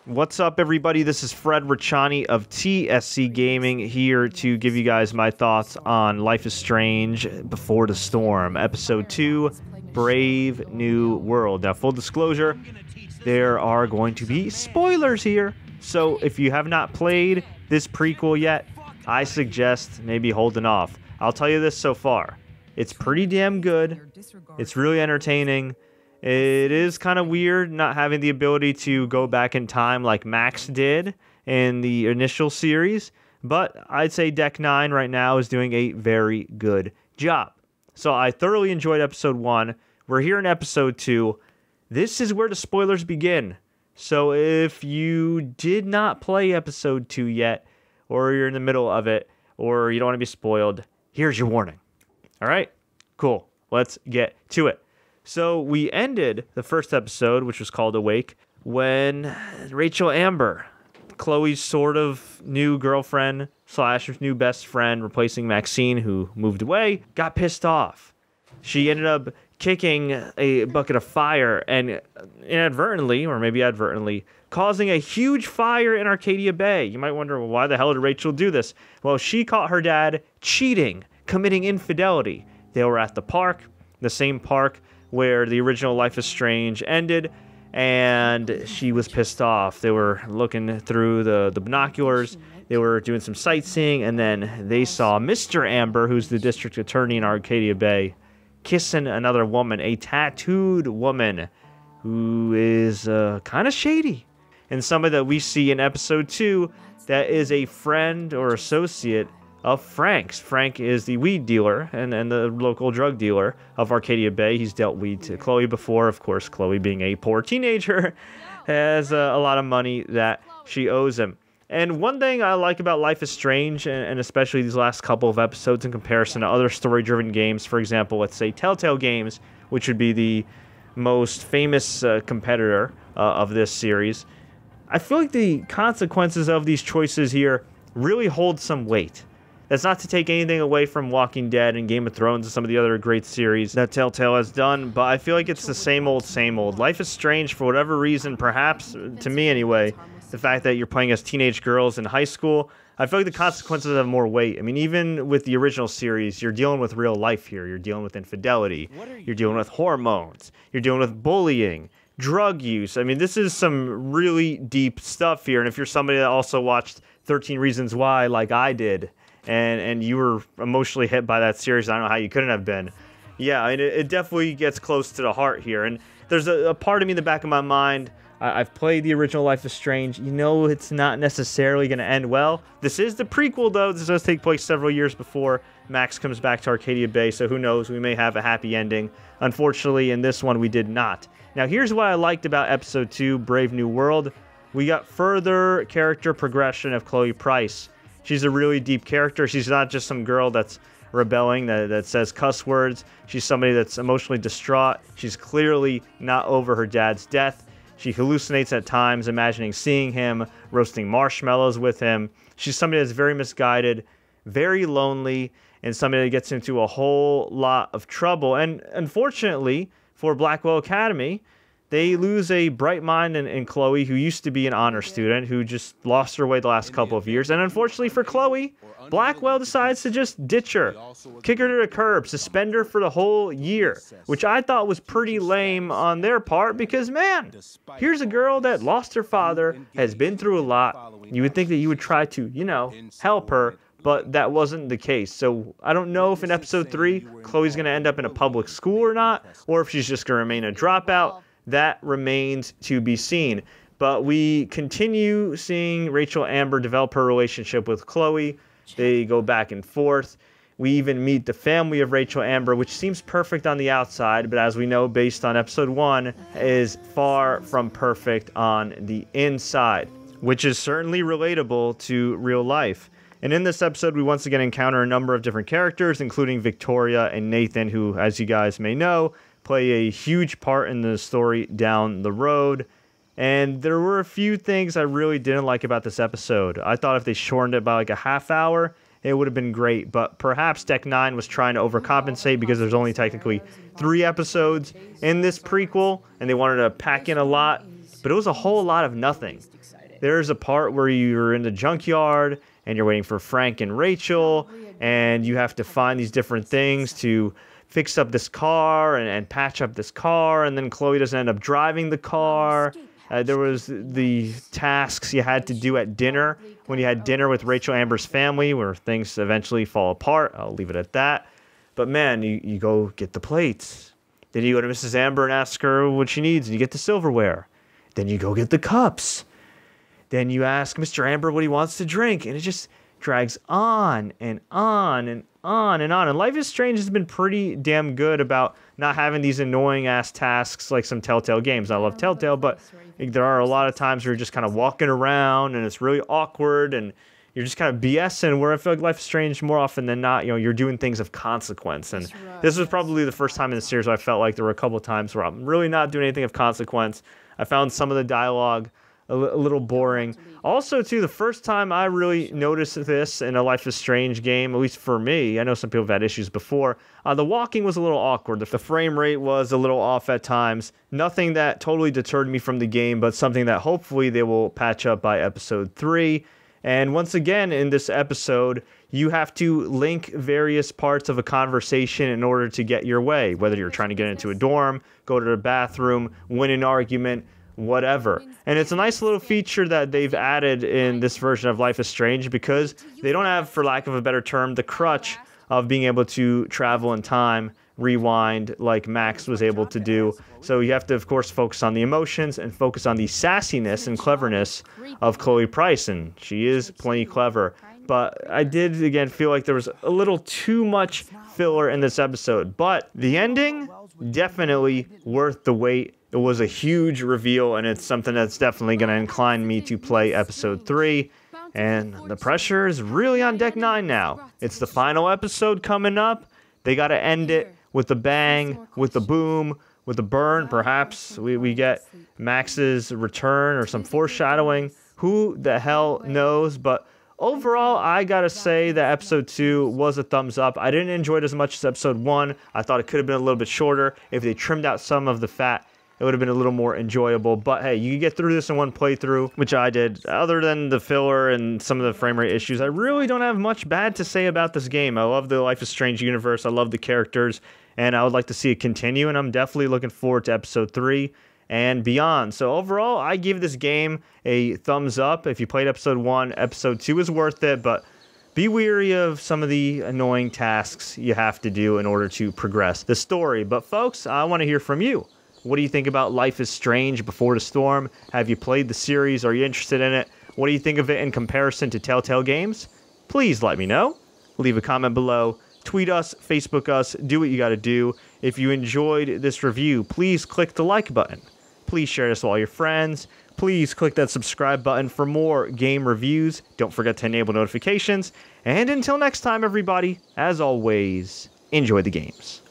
What's up, everybody? This is Fred Richani of TSC Gaming here to give you guys my thoughts on Life is Strange Before the Storm, Episode 2, Brave New World. Now, full disclosure, there are going to be spoilers here, so if you have not played this prequel yet, I suggest maybe holding off. I'll tell you this so far. It's pretty damn good. It's really entertaining. It is kind of weird not having the ability to go back in time like Max did in the initial series, but I'd say Deck 9 right now is doing a very good job. So I thoroughly enjoyed Episode 1. We're here in Episode 2. This is where the spoilers begin. So if you did not play Episode 2 yet, or you're in the middle of it, or you don't want to be spoiled, here's your warning. All right? Cool. Let's get to it. So we ended the first episode, which was called Awake, when Rachel Amber, Chloe's sort of new girlfriend / new best friend, replacing Maxine, who moved away, got pissed off. She ended up kicking a bucket of fire and inadvertently, or maybe advertently, causing a huge fire in Arcadia Bay. You might wonder, well, why the hell did Rachel do this? Well, she caught her dad cheating, committing infidelity. They were at the park, the same park where the original Life is Strange ended, and she was pissed off. They were looking through the binoculars, they were doing some sightseeing, and then they saw Mr. Amber, who's the district attorney in Arcadia Bay, kissing another woman, a tattooed woman who is kind of shady. And somebody that we see in Episode 2 that is a friend or associate of Frank's. Frank is the weed dealer and the local drug dealer of Arcadia Bay. He's dealt weed to Chloe before. Of course, Chloe, being a poor teenager, has a lot of money that she owes him. And one thing I like about Life is Strange, and especially these last couple of episodes in comparison to other story-driven games, for example, let's say Telltale Games, which would be the most famous competitor of this series, I feel like the consequences of these choices here really hold some weight. That's not to take anything away from Walking Dead and Game of Thrones and some of the other great series that Telltale has done, but I feel like it's the same old, same old. Life is Strange, for whatever reason, perhaps, to me anyway, the fact that you're playing as teenage girls in high school, I feel like the consequences have more weight. I mean, even with the original series, you're dealing with real life here. You're dealing with infidelity. You're dealing with hormones. You're dealing with bullying, drug use. I mean, this is some really deep stuff here, and if you're somebody that also watched 13 Reasons Why like I did, and you were emotionally hit by that series, I don't know how you couldn't have been. Yeah, I mean, it definitely gets close to the heart here. And there's a part of me in the back of my mind, I've played the original Life is Strange. You know it's not necessarily going to end well. This is the prequel, though. This does take place several years before Max comes back to Arcadia Bay, so who knows, we may have a happy ending. Unfortunately, in this one, we did not. Now, here's what I liked about Episode 2, Brave New World. We got further character progression of Chloe Price. She's a really deep character. She's not just some girl that's rebelling, that says cuss words. She's somebody that's emotionally distraught. She's clearly not over her dad's death. She hallucinates at times, imagining seeing him, roasting marshmallows with him. She's somebody that's very misguided, very lonely, and somebody that gets into a whole lot of trouble. And unfortunately for Blackwell Academy, they lose a bright mind in Chloe, who used to be an honor student, who just lost her way the last couple of years. And unfortunately for Chloe, Blackwell decides to just ditch her, kick her to the curb, suspend her for the whole year, which I thought was pretty lame on their part because, man, here's a girl that lost her father, has been through a lot. You would think that you would try to, you know, help her, but that wasn't the case. So I don't know if in Episode 3, Chloe's going to end up in a public school or not, or if she's just going to remain a dropout. That remains to be seen. But we continue seeing Rachel Amber develop her relationship with Chloe. They go back and forth. We even meet the family of Rachel Amber, which seems perfect on the outside, but as we know, based on Episode 1, is far from perfect on the inside, which is certainly relatable to real life. And in this episode, we once again encounter a number of different characters, including Victoria and Nathan, who, as you guys may know, play a huge part in the story down the road. And there were a few things I really didn't like about this episode. I thought if they shortened it by like a half hour, it would have been great. But perhaps Deck 9 was trying to overcompensate because there's only technically 3 episodes in this prequel, and they wanted to pack in a lot. But it was a whole lot of nothing. there's a part where you're in the junkyard and you're waiting for Frank and Rachel, and you have to find these different things to fix up this car and patch up this car, and then Chloe doesn't end up driving the car. There was the tasks you had to do at dinner when you had dinner with Rachel Amber's family, where things eventually fall apart. I'll leave it at that. But man, you go get the plates. Then you go to Mrs. Amber and ask her what she needs, and you get the silverware. Then you go get the cups. Then you ask Mr. Amber what he wants to drink, and it just drags on and on and on and on. And Life is Strange has been pretty damn good about not having these annoying-ass tasks like some Telltale games. I love Telltale, but there are a lot of times where you're just kind of walking around, and it's really awkward, and you're just kind of BSing, where I feel like Life is Strange more often than not, you're doing things of consequence. And this was probably the first time in the series where I felt like there were a couple of times where I'm really not doing anything of consequence. I found some of the dialogue a little boring. Also, too, the first time I really noticed this in a Life is Strange game, at least for me, I know some people have had issues before, the walking was a little awkward. The frame rate was a little off at times. Nothing that totally deterred me from the game, but something that hopefully they will patch up by episode 3. And once again, in this episode, you have to link various parts of a conversation in order to get your way, whether you're trying to get into a dorm, go to the bathroom, win an argument, whatever. And it's a nice little feature that they've added in this version of Life is Strange, because they don't have, for lack of a better term, the crutch of being able to travel in time, rewind like Max was able to do. So you have to, of course, focus on the emotions and focus on the sassiness and cleverness of Chloe Price, and she is plenty clever. But I did, again, feel like there was a little too much filler in this episode. But the ending, definitely worth the wait. It was a huge reveal, and it's something that's definitely going to incline me to play episode 3. And the pressure is really on deck 9 now. It's the final episode coming up. They got to end it with a bang, with a boom, with a burn. Perhaps we get Max's return or some foreshadowing. Who the hell knows? But overall, I gotta say that episode 2 was a thumbs up. I didn't enjoy it as much as episode 1. I thought it could have been a little bit shorter. If they trimmed out some of the fat, it would have been a little more enjoyable. But hey, you can get through this in one playthrough, which I did. Other than the filler and some of the frame rate issues, I really don't have much bad to say about this game. I love the Life is Strange universe. I love the characters, and I would like to see it continue, and I'm definitely looking forward to episode 3 and beyond. So overall, I give this game a thumbs up. If you played episode 1, episode 2 is worth it, but be wary of some of the annoying tasks you have to do in order to progress the story. But folks, I want to hear from you. What do you think about Life is Strange Before the Storm? Have you played the series? Are you interested in it? What do you think of it in comparison to Telltale games? Please let me know. Leave a comment below. Tweet us, Facebook us, do what you got to do. If you enjoyed this review, please click the like button. Please share this with all your friends. Please click that subscribe button for more game reviews. Don't forget to enable notifications. And until next time, everybody, as always, enjoy the games.